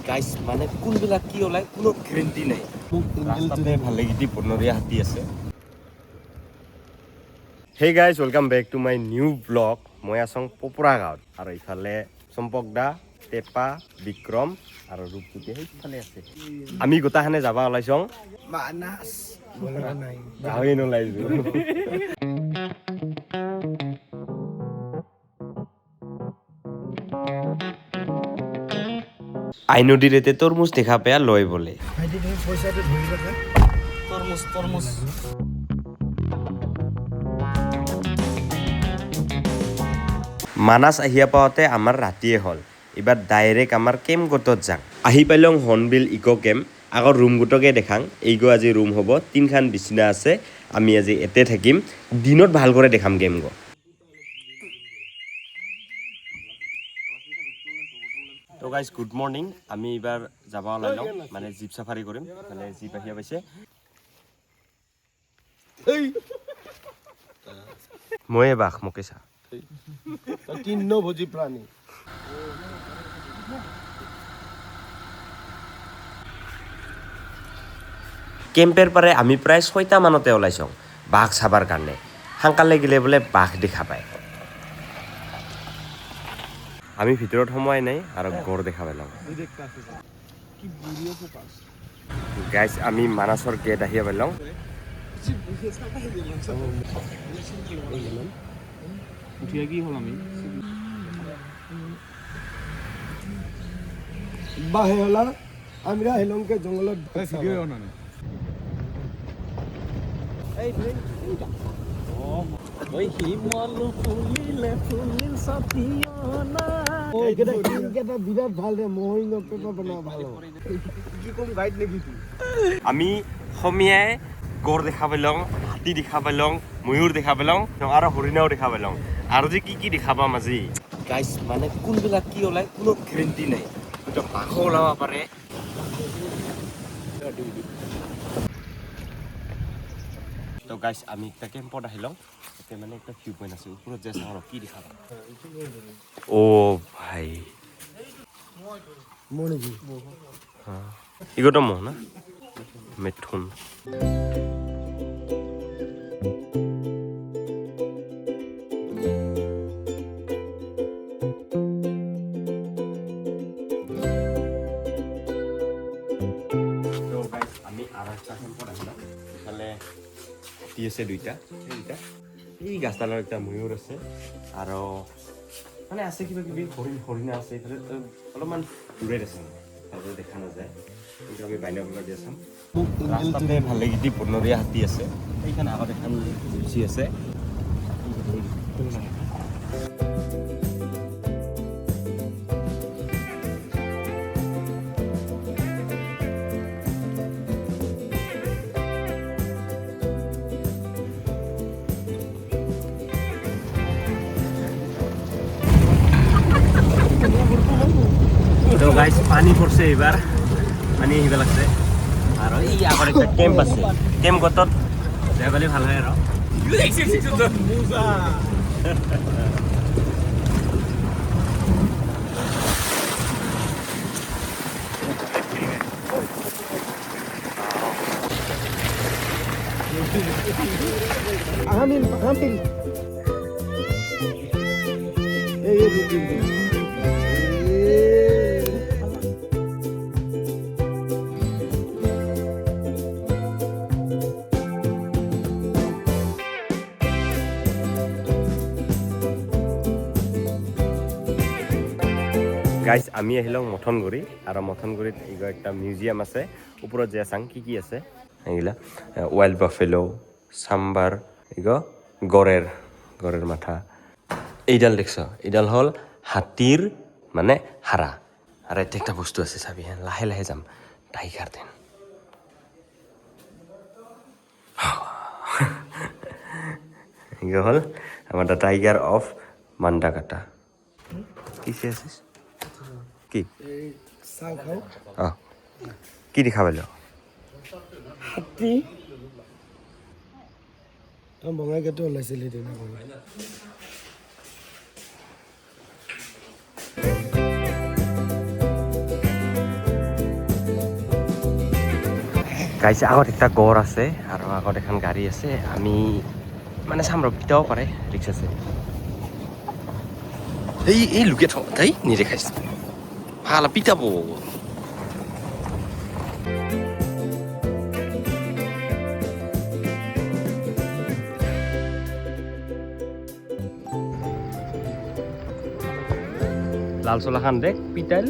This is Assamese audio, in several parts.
গাইছ মানে কোনবিলাক কি ওলাই কোনো গ্যাৰান্টি নাই ৰাস্তাতে ভালে গিটি বনৰীয়া হাতী আছে Hey guys, welcome back to my new vlog. মই আছং পপুৰা গাঁৱত আৰু ইফালে চম্পক দা, টেপা, বিক্ৰম আৰু ৰূপকুটি সেইফালে আছে আমি গোটাখানে যাবা ওলাইছং মানাস বলবা নাই গাঁৱে নোলাইছো আই নদীৰ এতে তৰমুজ দেখা পায়া লয় বলে ভাইটি তুমি পইচাটো ধৰি ৰাখা তৰমুজ মানাস আহিয়া পাওঁতে আমাৰ ৰাতিয়ে হ'ল এবাৰ ডাইৰেক্ট আমাৰ কেম্প গোটত যাং আহি পাইলং হৰ্ণবিল ইক' কেম্প আগৰ ৰুম গোটকে দেখাং এইগো আজি ৰুম হ'ব তিনখান বিছনা আছে আমি আজি এতে থাকিম দিনত ভাল কৰে দেখাম কেম্প গো তো গাইজ গুড মৰ্নিং আমি এবাৰ যাব ওলাইলং মানে জীপ চাফাৰী কৰিম মানে জীপ আহিয়া পাইছে ময়ে বাঘ মোকে চা তৃণভোজী প্ৰাণী কেম্পেৰ পৰে আমি প্ৰায় 6টা মানতে ওলাইছং বাঘ চাবাৰ কাৰণে হাংকালে গেলে বোলে বাঘ দেখা পায় আমি ভিতৰত সময় নাই আৰু গড় দেখা পাইলাম গাইজ আমি মানাসৰ গেট আহিয়া পাইলাম উঠিয়া কি হল আমি বাহে হলা আমরা হেলংকে জঙ্গলত ভিডিও না ওই হিমল ফুলিলে ফুলিল সাথিয়না ওই কেটা বিরাট ভাল রে মহিন পেপার বনা ভালো কি কম গাইড নেকি তুই আমি সমিয়াই গড় দেখা পাইলাম হাতী দেখা পাইলাম ময়ূৰ দেখা পাইলাম আৰু হৰিণাও দেখা পাইলাম আৰু যে কি দেখা পাম আজি গাইজ মানে কোনবিলাক কি ওলাই কোনো গ্যাৰান্টি নাই এটা বাঘ ওলাব পাৰে তো গাইজ আমি একটা কেম্পত আহিলাম এতে মানে একটা ভিউ পইণ্ট আছে ওপৰত যে চাওঁ কি দেখা পাম অ ভাই মনে কি ইগোটা মহ না মিথুন আমি আৰু একটা কেম্পত আহিলাম ইফালে হাতী আছে দুইটা এই গাছডালৰ একটা ময়ূৰ আছে আৰু মানে আছে কিবা কিবি হৰিণা আছে এইফালে অলপমান দূৰত আছে ভালদৰে দেখা নাযায় কিন্তু আমি বাইনকুলাৰ দি আছোঁ ৰাস্তাতে ভালে গিটি বনৰীয়া হাতী আছে সেইকাৰণে আগত এখন জিপচি আছে তো গাইজ পানী পৰছে এইবাৰ পানী আহিব লাগছে আৰু এই আগত একটা কেম্প আছে কেম্প গতত যাই পালে ভাল হয় আৰু আহামিল এই গাইজ আমি আহিলোঁ মথনগুৰি আৰু মথনগুৰিত এইগো একটা মিউজিয়াম আছে ওপৰত যে চাং কি আছে এইগিলা ৱাইল্ড বাফেলো চাম্বাৰ এইগো গড়েৰ মাথা এইডাল দেখছ এইডাল হ'ল হাতীৰ মানে হাৰা আৰু এতিয়া একটা বস্তু আছে চাবি লাহে লাহে যাম টাইগাৰ দেন এইগো হ'ল আমাৰ দ্য টাইগাৰ অফ মান্দাকাটা কিছে আছিস কি চাও খাও কি দেখা পাইল হাতী বঙাইগাঁৱতো ওলাইছিল সেইদিনা গাইছে আগত একটা গড় আছে আৰু আগত এখন গাড়ী আছে আমি মানে চাম ৰ পিতাও পাৰে ৰিক্সা আছে এই লুকে থ তাই নিজে খাইছে ভাল পিতাব লাল চলা খান দেখ পিতাইল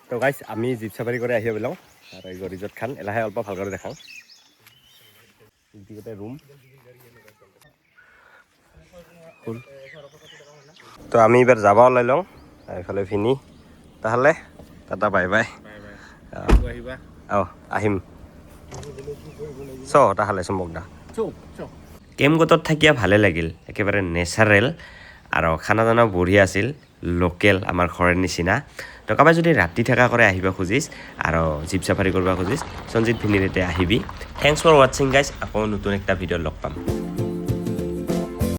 তো গাইছ আমি জীপ চাফাৰী কৰি আহি পেলাওঁ আৰু এই ৰিজৰ্ট খান এলাহে অলপ ভালকৈ দেখাওঁ গোটেই ৰুম ফুল তো আমি এইবাৰ যাব ওলাই লওঁ এইফালে ফিনি তাহলে টাটা বাই বাই আহিবা আহিম তাহলে চুমকদা কেম্পগোটত থাকিয়া ভালে লাগিল একেবাৰে নেচাৰেল আৰু খানা দানা বঢ়িয়া আছিল লোকেল আমাৰ ঘৰৰ নিচিনা তো কাৰোবাৰ যদি ৰাতি থকা কৰে আহিব খুজিছ আৰু জীপ চাফাৰী কৰিব খুজিছ সঞ্জিত ভিনিৰিতে আহিবি থেংকছ ফৰ ৱাচিং গাইজ আকৌ নতুন একটা ভিডিঅ' লগ পাম